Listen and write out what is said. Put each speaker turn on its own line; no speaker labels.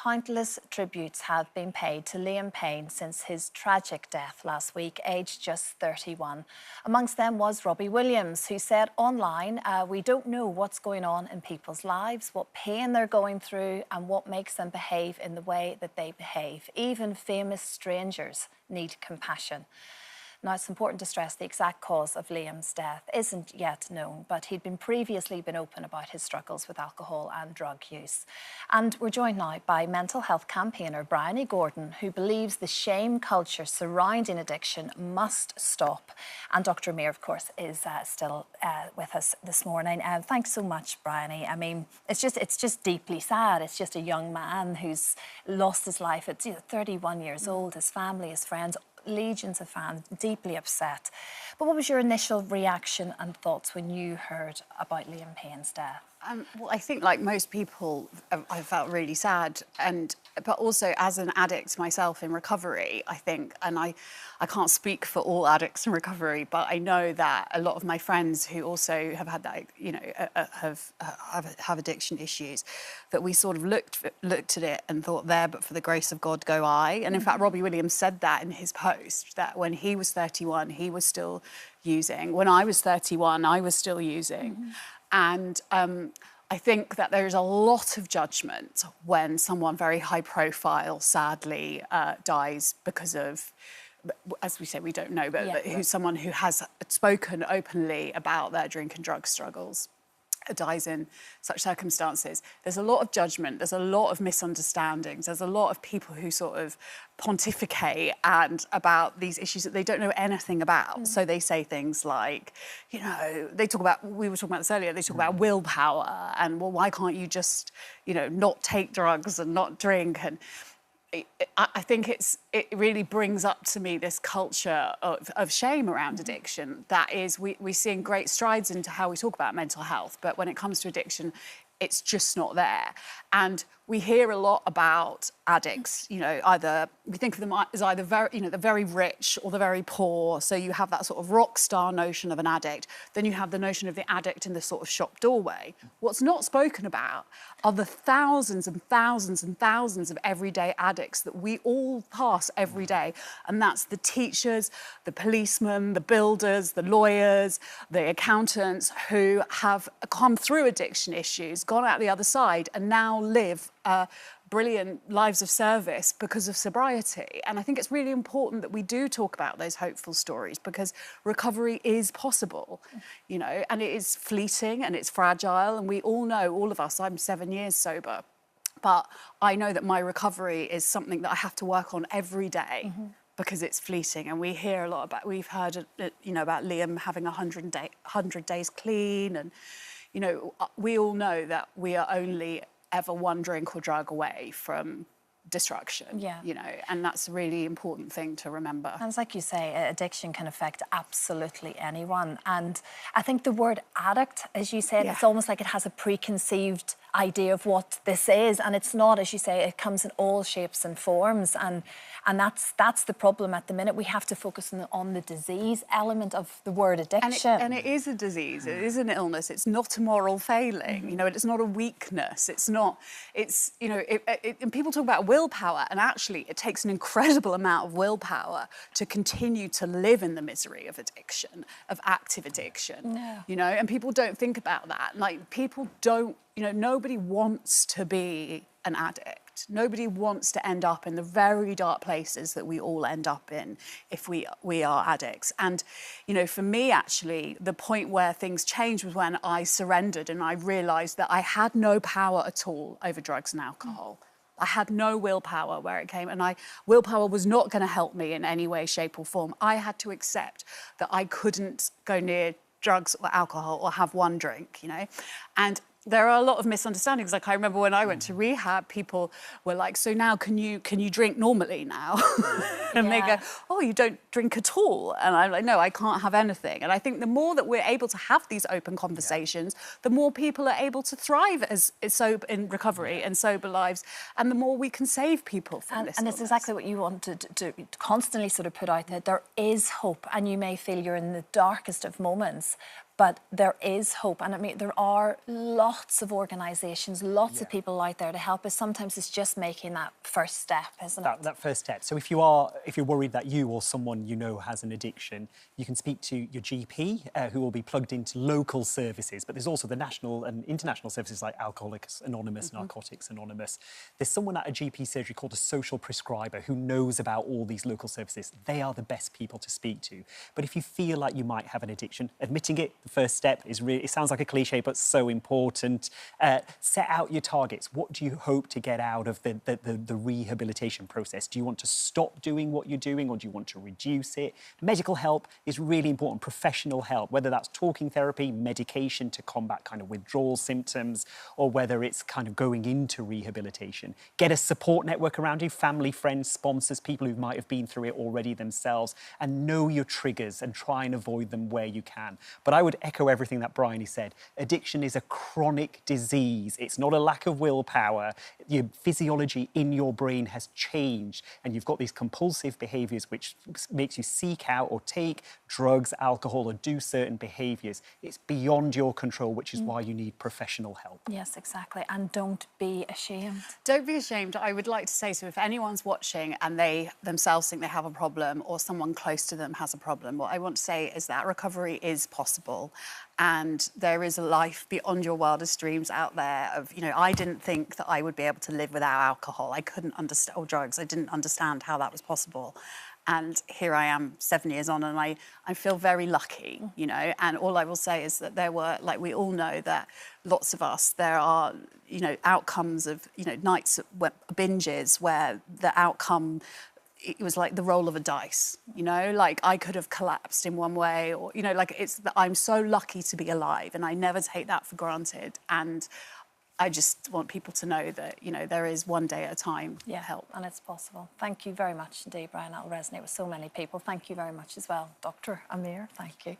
countless tributes have been paid to Liam Payne since his tragic death last week, aged just 31. Amongst them was Robbie Williams, who said online, "We don't know what's going on in people's lives, what pain they're going through and what makes them behave in the way that they behave. Even famous strangers need compassion." Now, it's important to stress the exact cause of Liam's death isn't yet known, but he'd previously been open about his struggles with alcohol and drug use. And we're joined now by mental health campaigner Bryony Gordon, who believes the shame culture surrounding addiction must stop. And Dr Amir, of course, is still with us this morning. Thanks so much, Bryony. I mean, it's just deeply sad. It's just a young man who's lost his life at 31 years old, his family, his friends, legions of fans, deeply upset. But what was your initial reaction and thoughts when you heard about Liam Payne's death?
Well, I think, like most people, I felt really sad, but also as an addict myself in recovery, I think, and I can't speak for all addicts in recovery, but I know that a lot of my friends who also have had that, have addiction issues, that we sort of looked at it and thought, there, but for the grace of God go I. And in fact, Robbie Williams said that in his post, that when he was 31, he was still using. When I was 31, I was still using. And I think that there is a lot of judgment when someone very high profile, sadly, dies because of, as we say, we don't know, but who's someone who has spoken openly about their drink and drug struggles, dies in such circumstances. There's a lot of judgment, there's a lot of misunderstandings, there's a lot of people who sort of pontificate about these issues that they don't know anything about. So they say things like, we were talking about this earlier, they talk about willpower and, well, why can't you just, not take drugs and not drink? And I think it really brings up to me this culture of shame around addiction. That is, we're seeing great strides into how we talk about mental health, but when it comes to addiction, it's just not there. And we hear a lot about addicts, either we think of them as either the very rich or the very poor. So you have that sort of rock star notion of an addict. Then you have the notion of the addict in the sort of shop doorway. What's not spoken about are the thousands and thousands and thousands of everyday addicts that we all pass every day. And that's the teachers, the policemen, the builders, the lawyers, the accountants who have come through addiction issues, gone out the other side and now live brilliant lives of service because of sobriety. And I think it's really important that we do talk about those hopeful stories, because recovery is possible, and it is fleeting and it's fragile. And we all know, all of us, I'm 7 years sober, but I know that my recovery is something that I have to work on every day. Because it's fleeting. And we hear a lot about, we've heard, about Liam having 100 days clean. And, we all know that we are only ever one drink or drug away from destruction, and that's a really important thing to remember.
And it's like you say, addiction can affect absolutely anyone. And I think the word addict, as you said, it's almost like it has a preconceived idea of what this is, and it's not. As you say, it comes in all shapes and forms, and that's the problem at the minute. We have to focus on the disease element of the word addiction.
And it is a disease, it is an illness, it's not a moral failing, it's not a weakness, and people talk about willpower, and actually it takes an incredible amount of willpower to continue to live in the misery of addiction, of active addiction, and people don't think about that. Like, people don't, nobody wants to be an addict. Nobody wants to end up in the very dark places that we all end up in if we are addicts. And, for me, actually, the point where things changed was when I surrendered and I realised that I had no power at all over drugs and alcohol. I had no willpower where it came, and willpower was not going to help me in any way, shape or form. I had to accept that I couldn't go near drugs or alcohol or have one drink, And there are a lot of misunderstandings. Like, I remember when I went to rehab, people were like, so now can you drink normally now? And they go, oh, you don't drink at all? And I'm like, no, I can't have anything. And I think the more that we're able to have these open conversations, the more people are able to thrive as sober in recovery and sober lives, and the more we can save people from this.
And it's exactly what you wanted to constantly sort of put out there. There is hope, and you may feel you're in the darkest of moments, But there is hope, and I mean there are lots of organisations, lots of people out there to help us. Sometimes it's just making that first step, isn't it?
That first step. So if you're worried that you or someone you know has an addiction, you can speak to your GP, who will be plugged into local services. But there's also the national and international services like Alcoholics Anonymous, Narcotics Anonymous. There's someone at a GP surgery called a social prescriber who knows about all these local services. They are the best people to speak to. But if you feel like you might have an addiction, admitting it, the first step is really, it sounds like a cliche, but so important. Set out your targets. What do you hope to get out of the rehabilitation process? Do you want to stop doing what you're doing, or do you want to reduce it? Medical help is really important. Professional help, whether that's talking therapy, medication to combat kind of withdrawal symptoms, or whether it's kind of going into rehabilitation. Get a support network around you, family, friends, sponsors, people who might have been through it already themselves, and know your triggers and try and avoid them where you can. But I would echo everything that Bryony said. Addiction is a chronic disease. It's not a lack of willpower. Your physiology in your brain has changed, and you've got these compulsive behaviours which makes you seek out or take drugs, alcohol, or do certain behaviours. It's beyond your control, which is why you need professional help.
Yes, exactly. And don't be ashamed.
Don't be ashamed. I would like to say, so if anyone's watching and they themselves think they have a problem, or someone close to them has a problem, what I want to say is that recovery is possible, and there is a life beyond your wildest dreams out there. Of, you know, I didn't think that I would be able to live without alcohol. I couldn't understand, or drugs. I didn't understand how that was possible. And here I am 7 years on, and I feel very lucky, you know. And all I will say is that there were, like we all know, that lots of us, there are, you know, outcomes of, you know, nights, binges where the outcome, it was like the roll of a dice, you know, like I could have collapsed in one way, or, you know, like it's that I'm so lucky to be alive, and I never take that for granted. And I just want people to know that, you know, there is one day at a time help.
And it's possible. Thank you very much indeed, Brian. That'll resonate with so many people. Thank you very much as well, Dr. Amir. Thank you.